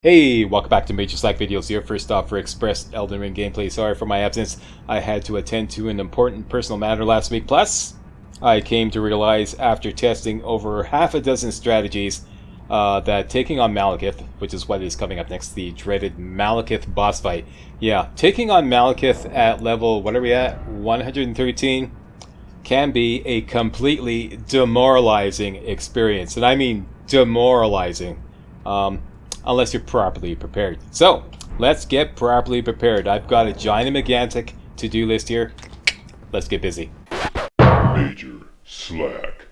Hey, welcome back to Major Slack Videos here. First off, for Express Elden Ring gameplay. Sorry for my absence. I had to attend to an important personal matter last week. Plus, I came to realize after testing over half a dozen strategies that taking on Malekith, which is what is coming up next, the dreaded Malekith boss fight. Yeah, taking on Malekith at level, what are we at? 113 can be a completely demoralizing experience. And I mean demoralizing. Unless you're properly prepared. So, let's get properly prepared. I've got a gigantic to-do list here. Let's get busy. Major Slack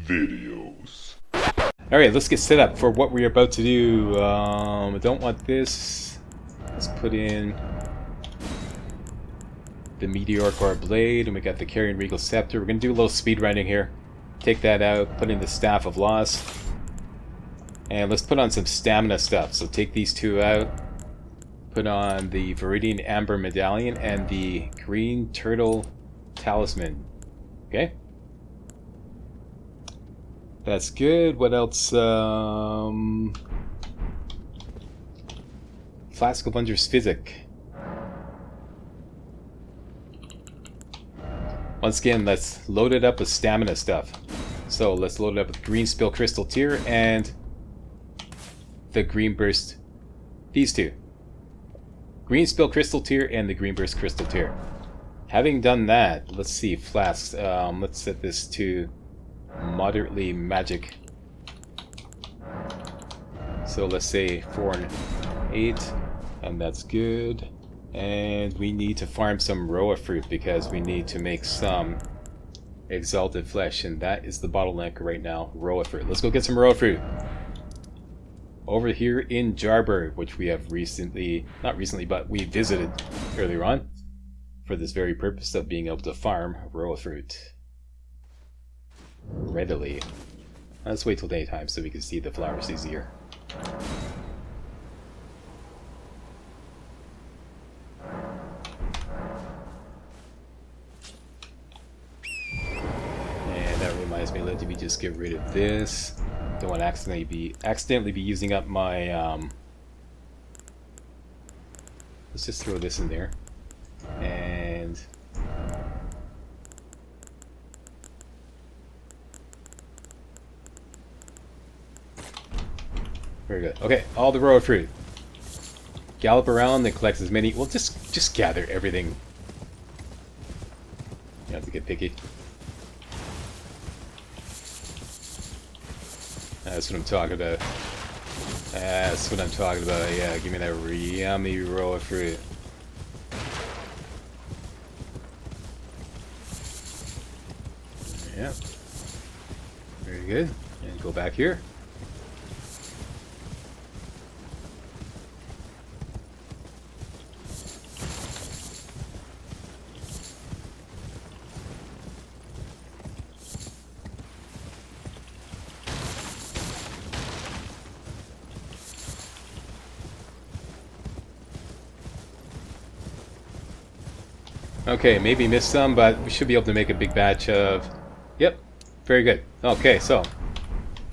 Videos. Alright, let's get set up for what we're about to do. I don't want this. Let's put in the Meteor Core Blade, and we got the Carrion Regal Scepter. We're going to do a little speed running here. Take that out, put in the Staff of Loss. And let's put on some stamina stuff. So take these two out. Put on the Viridian Amber Medallion and the Green Turtle Talisman. Okay? That's good. What else? Flask of Wondrous Physic. Once again, let's load it up with stamina stuff. So let's load it up with Green Spill Crystal Tear and the Green Burst, these two. Green Spill Crystal Tear and the Green Burst Crystal Tear. Having done that, let's see, flasks. Let's set this to moderately magic. So let's say 4 and 8, and that's good. And we need to farm some Roa fruit because we need to make some exalted flesh, and that is the bottleneck right now, Roa fruit. Let's go get some Roa fruit. Over here in Jarburg, which we have not recently, but we visited earlier on for this very purpose of being able to farm Roa fruit readily. Let's wait till daytime so we can see the flowers easier. And that reminds me, let me just get rid of this. Don't want to accidentally be using up my let's just throw this in there. And very good. Okay, all the Roa fruit. Gallop around and collect as many. Well, just gather everything. You have to get picky. That's what I'm talking about. That's what I'm talking about. Yeah, give me that yummy Roa fruit. Yeah. Very good. And go back here. Okay, maybe missed some, but we should be able to make a big batch of... Yep, very good. Okay, so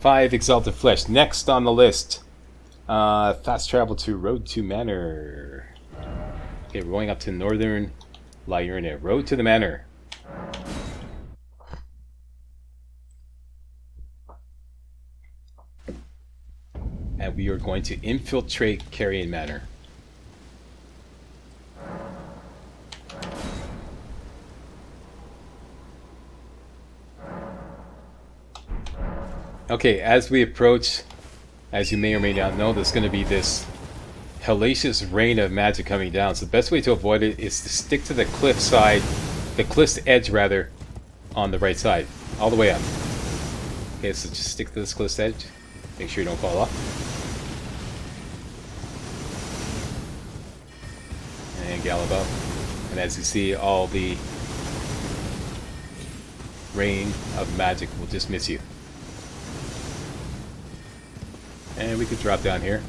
5 Exalted Flesh. Next on the list, fast travel to Road to Manor. Okay, we're going up to Northern Liurnia. Road to the Manor. And we are going to infiltrate Carrion Manor. Okay, as we approach, as you may or may not know, there's going to be this hellacious rain of magic coming down. So the best way to avoid it is to stick to the cliff side, the cliff's edge rather, on the right side, all the way up. Okay, so just stick to this cliff's edge. Make sure you don't fall off. And gallop up. And as you see, all the rain of magic will just miss you. And we could drop down here.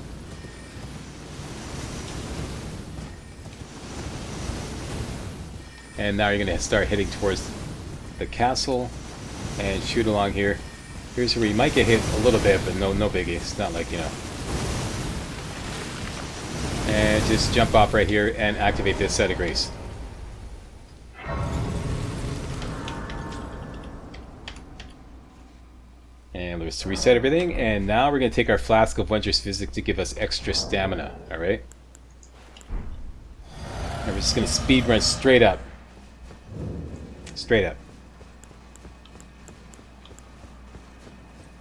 And now you're going to start heading towards the castle and shoot along here. Here's where you might get hit a little bit, but no biggie. It's not like, you know, And just jump off right here and activate this set of grace. And let's reset everything. And now we're going to take our Flask of Wondrous Physics to give us extra stamina. Alright? And we're just going to speed run straight up. Straight up.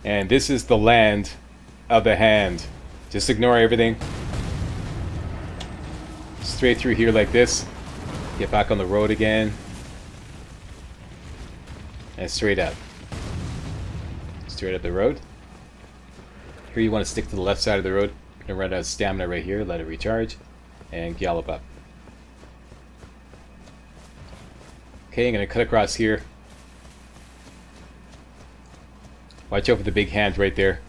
And this is the land of the hand. Just ignore everything. Straight through here like this. Get back on the road again. And straight up. Straight up the road. Here you want to stick to the left side of the road. You're going to run out of stamina right here. Let it recharge. And gallop up. Okay, I'm going to cut across here. Watch out for the big hand right there.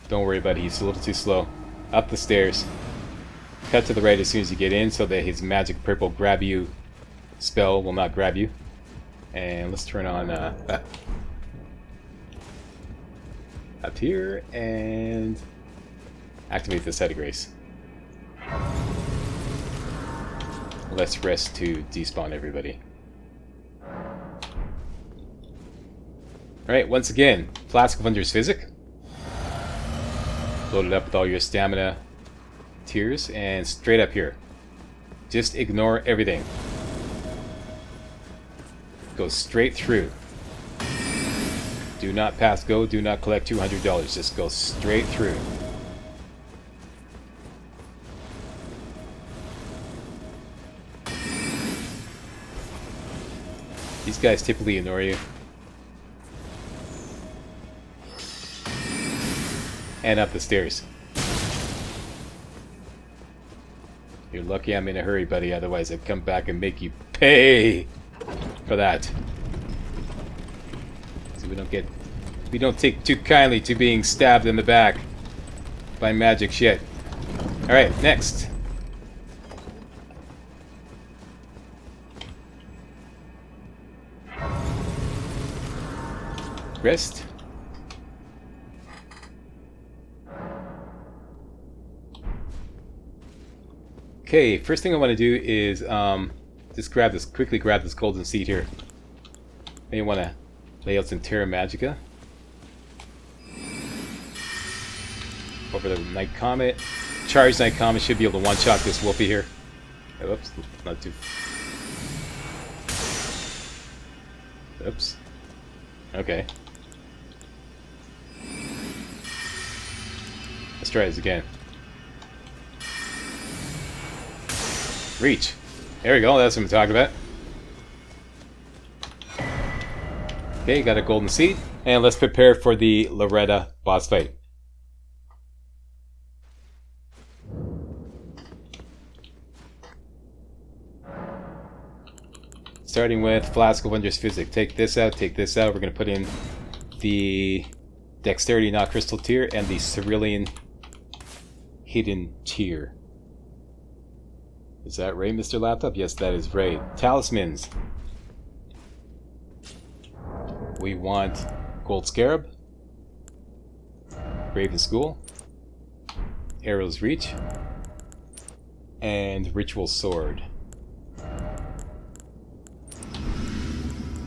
Don't worry about it, he's a little too slow. Up the stairs. Cut to the right as soon as you get in so that his magic purple grab you spell will not grab you. And let's turn on up here and activate the set of grace. Let's rest to despawn everybody. Alright, once again, Flask of Wondrous Physics. Load it up with all your stamina tiers and straight up here. Just ignore everything. Go straight through. Do not pass go, do not collect $200. Just go straight through. These guys typically annoy you. And up the stairs. You're lucky I'm in a hurry, buddy, otherwise I'd come back and make you pay for that. So we don't take too kindly to being stabbed in the back by magic shit. Alright, next. Rest. Okay, first thing I want to do is just quickly grab this golden seed here. Maybe want to lay out some Terra Magica. Over the Night Comet. Charged Night Comet should be able to one-shot this Wolfie here. Oh, oops, not too... Oops. Okay. Let's try this again. Reach. There we go, that's what I'm talking about. Okay, got a golden seed. And let's prepare for the Loretta boss fight. Starting with Flask of Wondrous Physics. Take this out, take this out. We're going to put in the Dexterity Not Crystal tier and the Cerulean Hidden tier. Is that right, Mr. Laptop? Yes, that is right. Talismans. We want Gold Scarab, Raven School, Arrow's Reach, and Ritual Sword.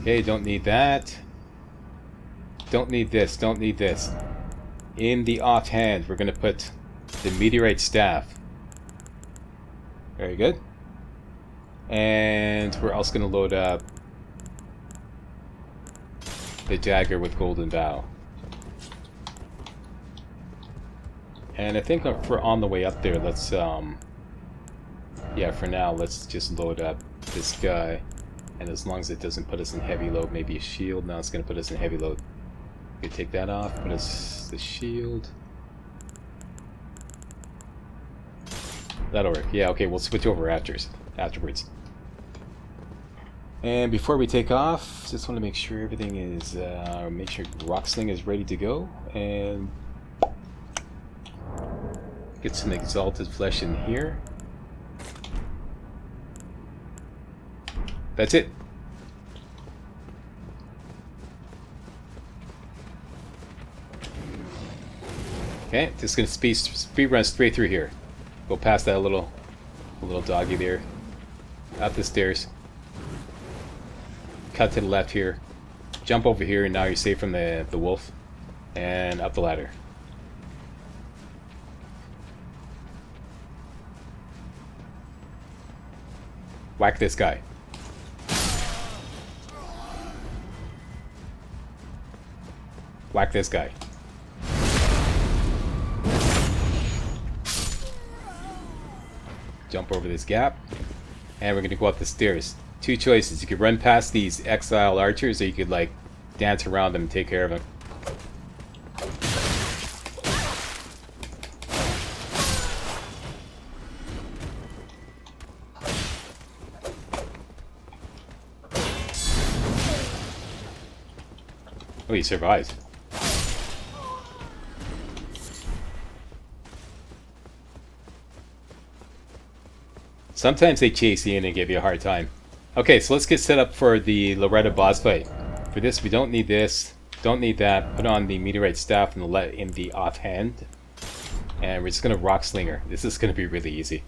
Okay, don't need that. Don't need this, don't need this. In the offhand, we're going to put the Meteorite Staff. Very good. And we're also going to load up the Dagger with Golden Bow. And I think for on the way up there, let's, yeah, for now, let's just load up this guy. And as long as it doesn't put us in heavy load, maybe a shield. Now it's going to put us in heavy load. We take that off, put us the shield. That'll work. Yeah, okay, we'll switch over afterwards. And before we take off, just want to make sure everything is, make sure Rock Sling is ready to go. And get some Exalted Flesh in here. That's it. Okay, just gonna speed run straight through here. Go past that little A little doggy there. Up the stairs. Cut to the left here. Jump over here, and now you're safe from the wolf. And up the ladder. Whack this guy. Whack this guy. Jump over this gap. And we're going to go up the stairs. Two choices. You could run past these exile archers, or you could, like, dance around them and take care of them. Oh, he survived. Sometimes they chase you in and give you a hard time. Okay, so let's get set up for the Loretta boss fight. For this, we don't need this, don't need that. Put on the meteorite staff and let in the offhand. And we're just going to rock slinger. This is going to be really easy.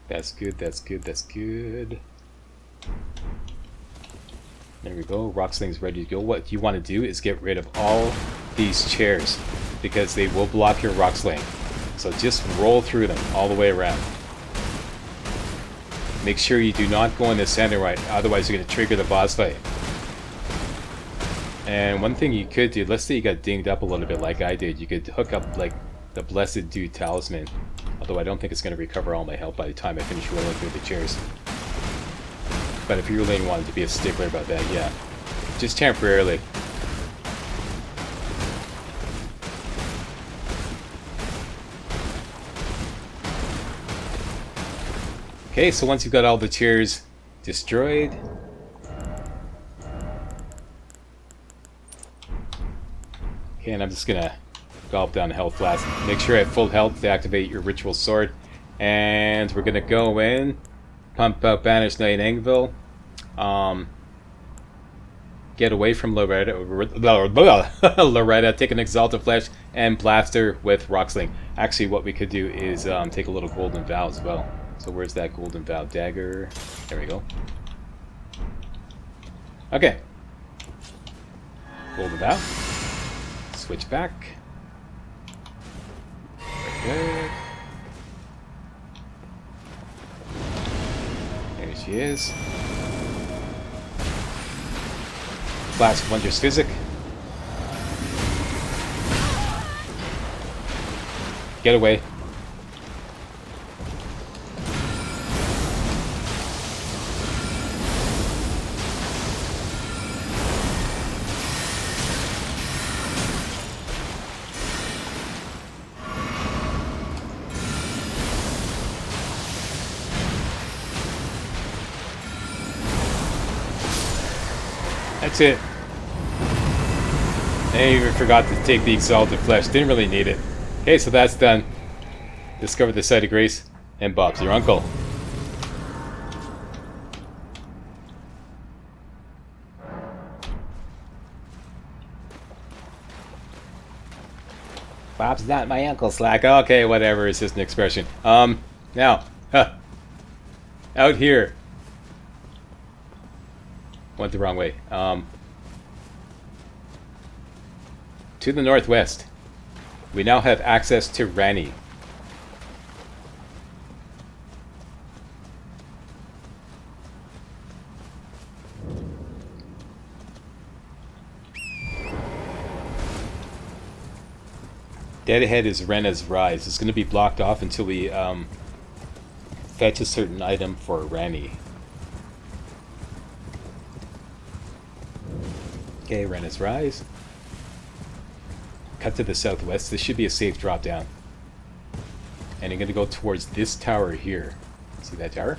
That's good, that's good, that's good. There we go, rock sling's ready to go. What you want to do is get rid of all these chairs, because they will block your rock sling. So just roll through them all the way around. Make sure you do not go in the center right, otherwise you're going to trigger the boss fight. And one thing you could do, let's say you got dinged up a little bit like I did, you could hook up like the Blessed Dude Talisman. Although I don't think it's going to recover all my health by the time I finish rolling through the chairs. But if you really wanted to be a stickler about that, yeah. Just temporarily. Okay, so once you've got all the chairs destroyed, okay, and I'm just gonna gulp down health flask. Make sure at full health to activate your ritual sword, and we're gonna go in, pump out Banished Knight Engville, get away from Loretta, Loretta, take an Exalted Flesh, and blast her with Rocksling. Actually, what we could do is take a little Golden Vow as well. So where's that Golden Vow dagger? There we go. Okay. Golden Vow. Switch back. Very good. There she is. Blast Wondrous Physic. Get away. That's it. I even forgot to take the Exalted Flesh. Didn't really need it. Okay, so that's done. Discover the Site of Grace, and Bob's your uncle. Bob's not my uncle, Slack. Okay, whatever. It's just an expression. Now, out here. Went the wrong way. To the northwest, we now have access to Ranni. Dead ahead is Renna's Rise. It's going to be blocked off until we fetch a certain item for Ranni. Okay, Renna's Rise. Cut to the southwest. This should be a safe drop down. And you're going to go towards this tower here. See that tower?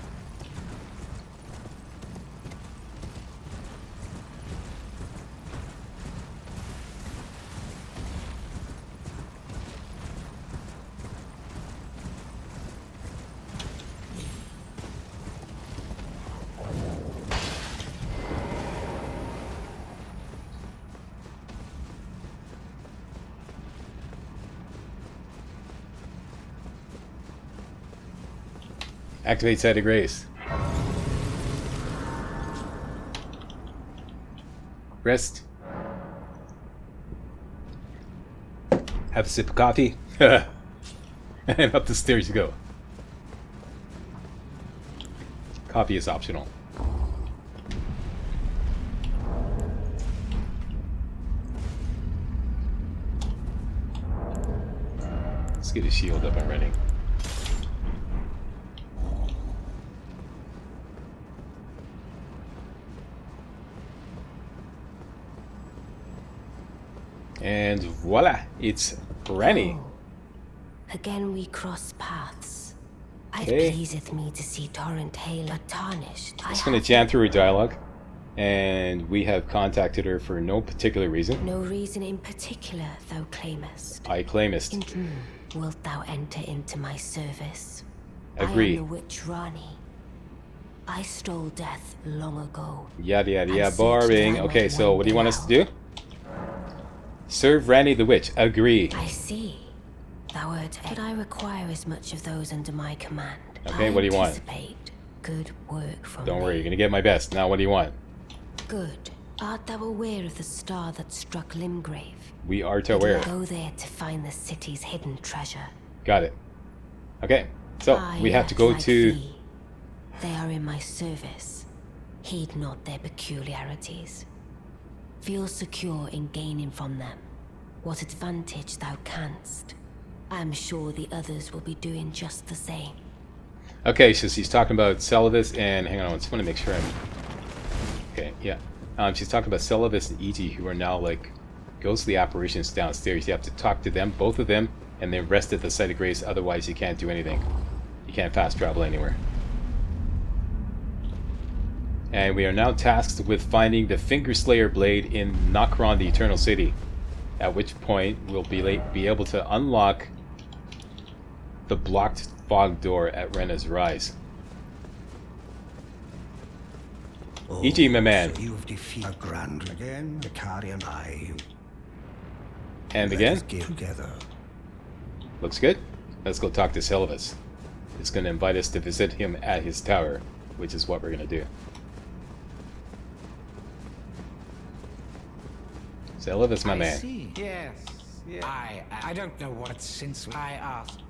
Activate Site of Grace. Rest. Have a sip of coffee. And up the stairs you go. Coffee is optional. Let's get his shield up and running. And voila, it's Ranni. Oh, again we cross paths. Okay. It pleaseth me to see Torrent Hale tarnished. Just gonna jam through her dialogue, and we have contacted her for no particular reason. No reason in particular, thou claimest. I claimest. Wilt thou enter into my service? Agree. I am the witch Ranni. I stole death long ago. Yada yada and yada. searched Boring. thy Okay, red so one what do you want us to below. do? Serve Ranni the witch. Agree. I see. Thou art, but I require as much of those under my command. Okay, what do you want? Anticipate good work from Don't me. worry, you're gonna get my best. Now what do you want? Good. Art thou aware of the star that struck Limgrave? We are to aware. Go there to find the city's hidden treasure. Got it. Okay, so we have to go like to... thee. They are in my service. Heed not their peculiarities. Feel secure in gaining from them what advantage thou canst. I am sure the others will be doing just the same. Okay, so she's talking about Seluvis and... Hang on, I just want to make sure I'm... Okay, yeah. She's talking about Seluvis and E.G. who are now like ghostly apparitions downstairs. You have to talk to them, both of them, and then rest at the Site of Grace, otherwise you can't do anything. You can't fast travel anywhere. And we are now tasked with finding the Fingerslayer blade in Nokron, the Eternal City. At which point we'll be able to unlock the blocked fog door at Renna's Rise. E.G., my man. So you've defeated a grand again, the carrion eye. And Let again, us get together. looks good. Let's go talk to Seluvis. He's going to invite us to visit him at his tower, which is what we're going to do. Seluvis, my man. See. Yes. I don't know what since I asked.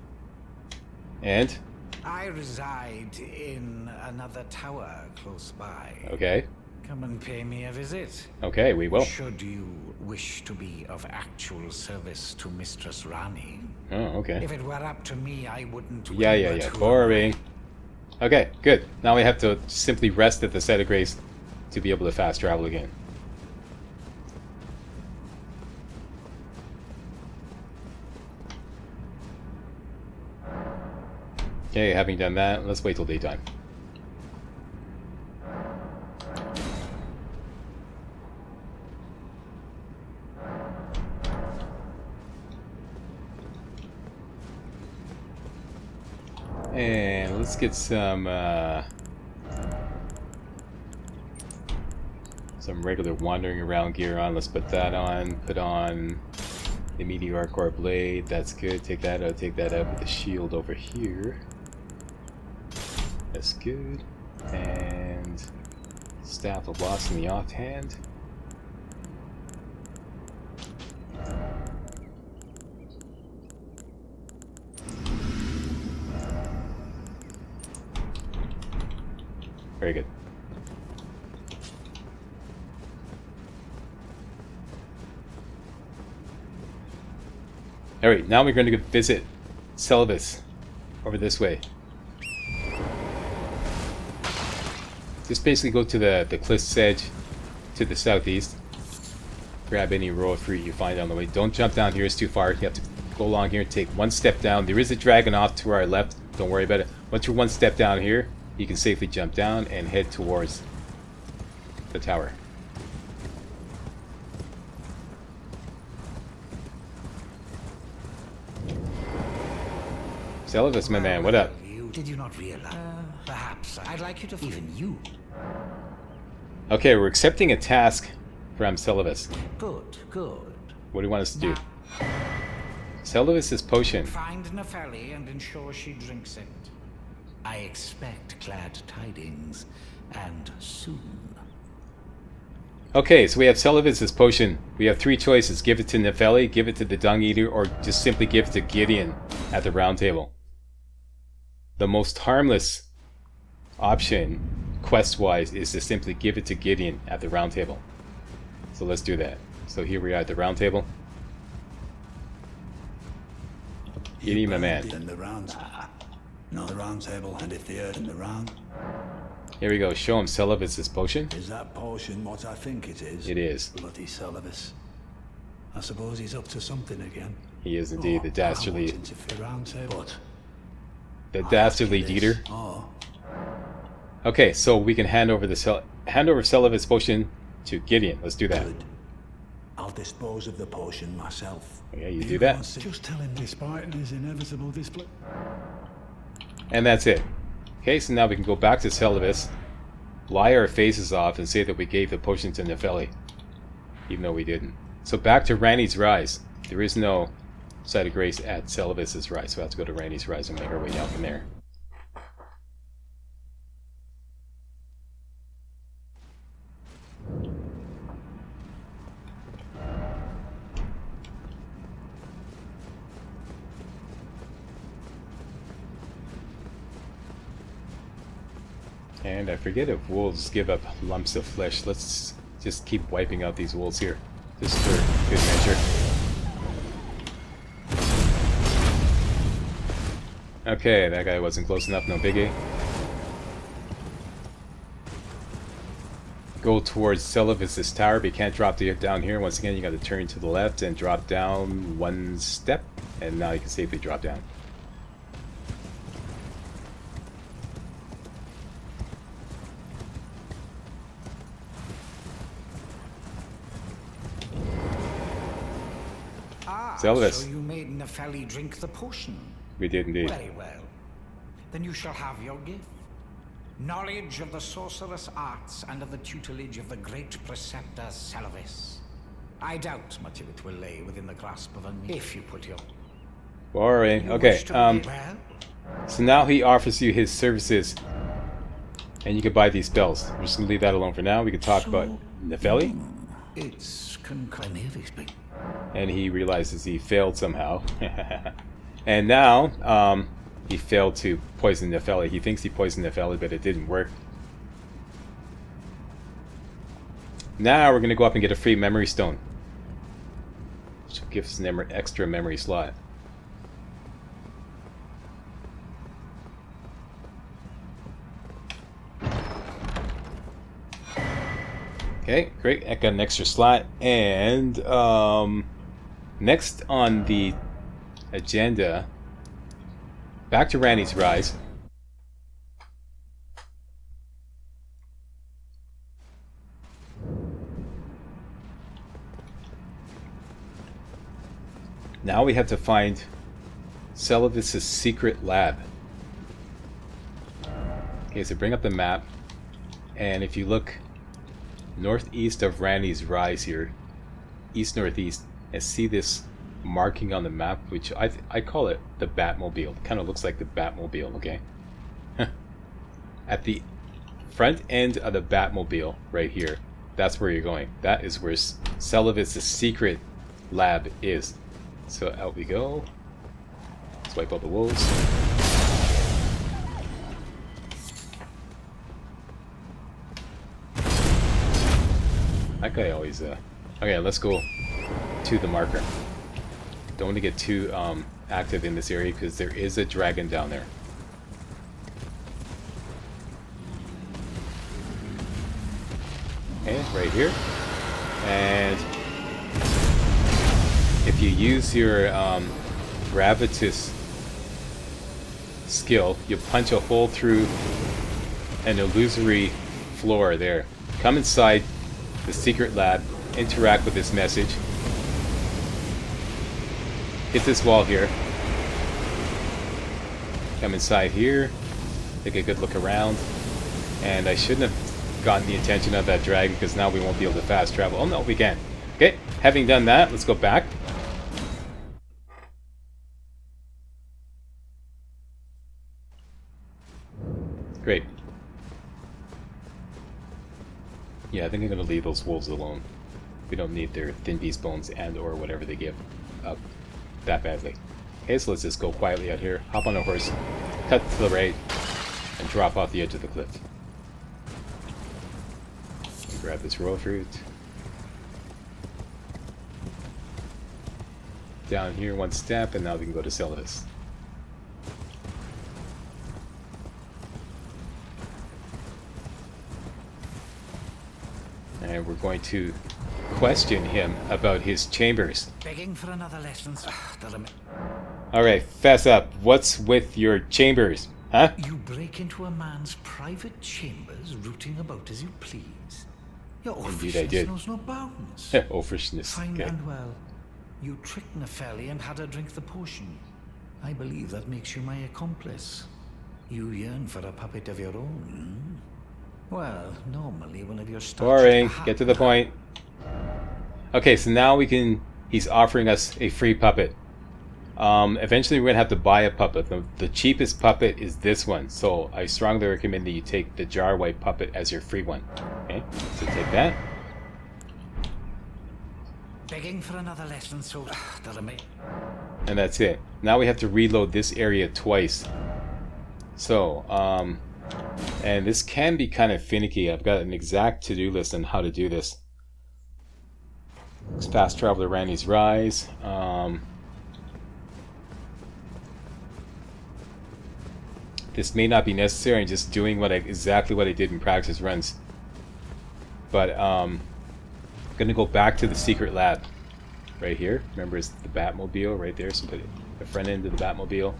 And? I reside in another tower close by. Okay. Come and pay me a visit. Okay, we will. Should you wish to be of actual service to Mistress Ranni. Oh, okay. If it were up to me, I wouldn't. Yeah. Boring. Okay, good. Now we have to simply rest at the Site of Grace to be able to fast travel again. Okay, having done that, let's wait till daytime. And let's get some regular wandering around gear on. Let's put that on. Put on the Meteor Core Blade. That's good. Take that out. Take that out with the shield over here. That's good. And Staff of Loss in the offhand. Very good. Alright, now we're going to go visit Seluvis over this way. Just basically go to the cliff's edge to the southeast. Grab any row of fruit you find on the way. Don't jump down here, it's too far. You have to go along here and take one step down. There is a dragon off to our left. Don't worry about it. Once you're one step down here, you can safely jump down and head towards the tower. Seluvis, my man, what up? Did you not realize? Perhaps I'd like you to. Even you. Okay, we're accepting a task from Seluvis. Good. What do you want us to do? Seluvis' potion. Find Nepheli and ensure she drinks it. I expect glad tidings, and soon. Okay, so we have Seluvis' potion. We have three choices. Give it to Nefeli, give it to the Dung Eater, or just simply give it to Gideon at the round table. The most harmless option, quest-wise, is to simply give it to Gideon at the round table. So let's do that. So here we are at the round table. Gideon, my man. In the round. No, the round table, and if the earth in the round. Here we go. Show him Seluvis' potion. Is that potion what I think it is? It is. Bloody Seluvis. I suppose he's up to something again. He is indeed the dastardly, round table. the dastardly Dieter. Oh. Okay, so we can hand over Seluvis' potion to Gideon. Let's do that. Good. I'll dispose of the potion myself. Yeah, you do that. Just tell him despite his inevitable display. And that's it. Okay, so now we can go back to Seluvis, lie our faces off, and say that we gave the potion to Nefeli, even though we didn't. So back to Ranni's Rise. There is no site of grace at Seluvis' Rise, so we have to go to Ranni's Rise and make our way down from there. And I forget if wolves give up lumps of flesh. Let's just keep wiping out these wolves here, just for good measure. Okay, that guy wasn't close enough, no biggie. Go towards Seluvis' tower, but you can't drop down here. Once again, you got to turn to the left and drop down one step, and now you can safely drop down. Seluvis. So you made Nefeli drink the potion? We did indeed. Very well. Then you shall have your gift. Knowledge of the sorcerous arts under the tutelage of the great preceptor Seluvis. I doubt much of it will lay within the grasp of a knee if you put your... Boring. Okay, so now he offers you his services, and you can buy these spells. We're just going to leave that alone for now. We can talk about Nefeli. It's concurrent. And he realizes he failed somehow. And now, he failed to poison Nefeli. He thinks he poisoned Nefeli, but it didn't work. Now we're going to go up and get a free memory stone, which will give us an extra memory slot. Okay, great. I got an extra slot. And next on the agenda, back to Ranni's Rise. Now we have to find Seluvis' secret lab. Okay, so bring up the map, and if you look northeast of Ranni's Rise here, east-northeast, and see this marking on the map, which I call it the Batmobile. It kind of looks like the Batmobile, okay? At the front end of the Batmobile, right here, that's where you're going. That is where Seluvis' secret lab is. So out we go. Let's wipe out the wolves. That guy always, okay, let's go to the marker. Don't want to get too active in this area because there is a dragon down there. Okay, right here. And if you use your gravitas skill, you punch a hole through an illusory floor there. Come inside the secret lab, interact with this message, hit this wall here, come inside here, take a good look around, and I shouldn't have gotten the attention of that dragon because now we won't be able to fast travel. Oh no, we can. Okay, having done that, let's go back. Great. Yeah, I think I'm gonna leave those wolves alone. We don't need their thin beast bones and or whatever they give up that badly. Okay, so let's just go quietly out here, hop on a horse, cut to the right, and drop off the edge of the cliff. Grab this royal fruit. Down here one step, and now we can go to Seluvis. And we're going to question him about his chambers. Begging for another lesson. Alright, fess up. What's with your chambers? Huh? You break into a man's private chambers, rooting about as you please. Your Indeed I did. knows no bounds. Offishness. Fine Okay. and well. You tricked Nepheli and had her drink the potion. I believe that makes you my accomplice. You yearn for a puppet of your own. Hmm? Well, normally one of your Boring. Get to the point. Okay, so now we can... He's offering us a free puppet. Eventually we're going to have to buy a puppet. The cheapest puppet is this one. So I strongly recommend that you take the jar white puppet as your free one. Okay, so take that. Begging for another lesson, so And that's it. Now we have to reload this area twice. So, and this can be kind of finicky. I've got an exact to-do list on how to do this. Let's fast travel to Ranni's Rise. This may not be necessary in just doing exactly what I did in practice runs. But I'm gonna go back to the secret lab right here. Remember, it's the Batmobile right there, so put the front end of the Batmobile.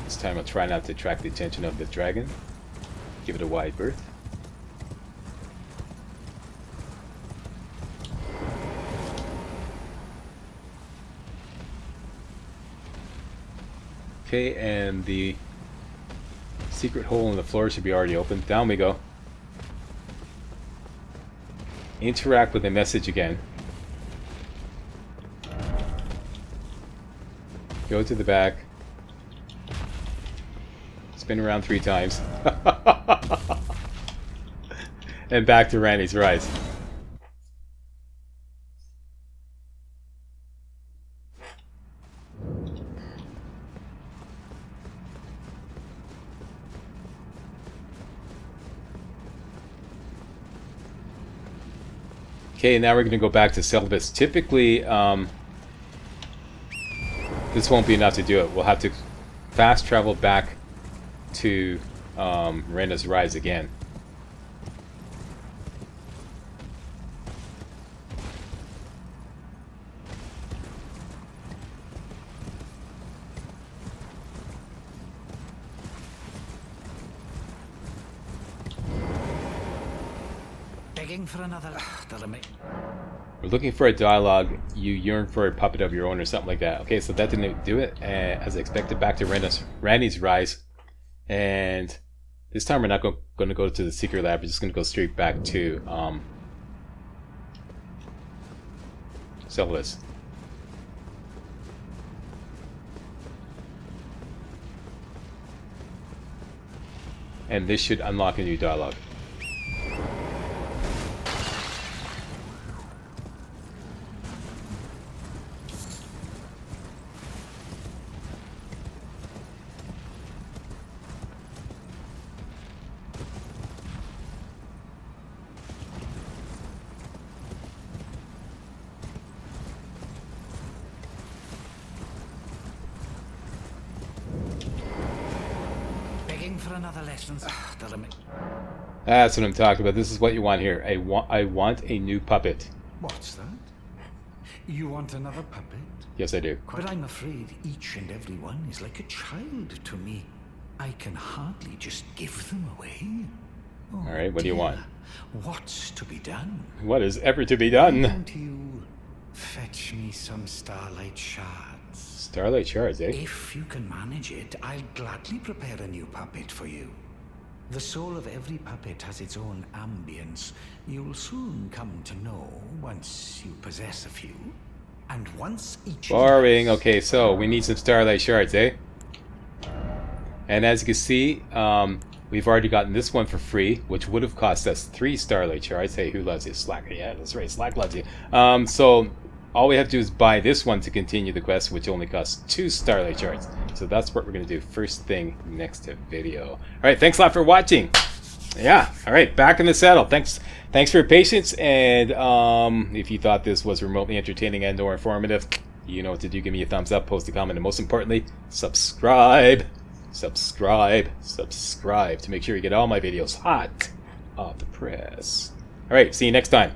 This time I'll try not to attract the attention of the dragon. Give it a wide berth. Okay, and the secret hole in the floor should be already open. Down we go. Interact with the message again. Go to the back. Spin around 3 times. And back to Ranni's Rise. Okay, now we're going to go back to Seluvis. Typically, this won't be enough to do it. We'll have to fast travel back to Ranni's Rise again. For another. We're looking for a dialogue. You yearn for a puppet of your own, or something like that. Okay, so that didn't do it. As I expected, back to Ranni's Rise, and this time we're not going to go to the secret lab. We're just going to go straight back to Seluvis. And this should unlock a new dialogue. For another lesson. That's what I'm talking about. This is what you want here. I want a new puppet. What's that? You want another puppet? Yes, I do. But I'm afraid each and every one is like a child to me. I can hardly just give them away. Oh, all right, what do you want? What's to be done? What is ever to be done? Why don't you fetch me some starlight shards? Starlight shards, eh? If you can manage it, I'll gladly prepare a new puppet for you. The soul of every puppet has its own ambience. You'll soon come to know once you possess a few. And once each... Boring. Okay, so we need some starlight shards, eh? And as you can see, we've already gotten this one for free, which would have cost us 3 Starlight Shards. Hey, who loves you? Slack. Yeah, that's right. Slack loves you. So all we have to do is buy this one to continue the quest, which only costs 2 Starlight Shards. So that's what we're going to do first thing next video. All right, thanks a lot for watching. Yeah, all right, back in the saddle. Thanks for your patience. And if you thought this was remotely entertaining and or informative, you know what to do. Give me a thumbs up, post a comment, and most importantly, subscribe to make sure you get all my videos hot off the press. All right, see you next time.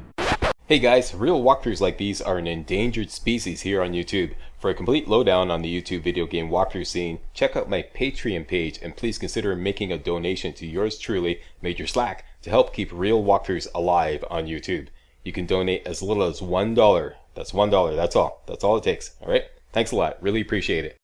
Hey guys, real walkthroughs like these are an endangered species here on YouTube. For a complete lowdown on the YouTube video game walkthrough scene, check out my Patreon page, and please consider making a donation to yours truly, Major Slack, to help keep real walkthroughs alive on YouTube. You can donate as little as $1. That's $1, that's all. That's all it takes. Alright? Thanks a lot. Really appreciate it.